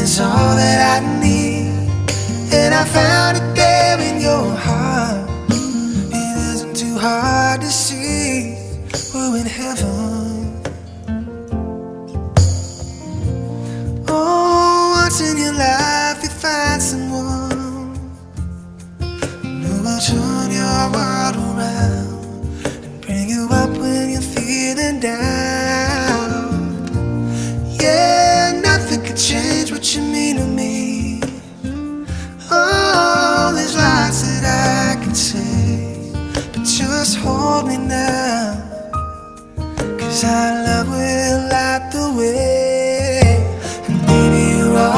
is all that I need, and I found it there in your heart. It isn't too hard to see, we're in heaven. Oh, once in your life you find someone who will turn your world around and bring you up when you're feeling down. Yeah, nothing could change what you mean to me. Oh, there's lots that I can say, but just hold me now, 'cause our love will last.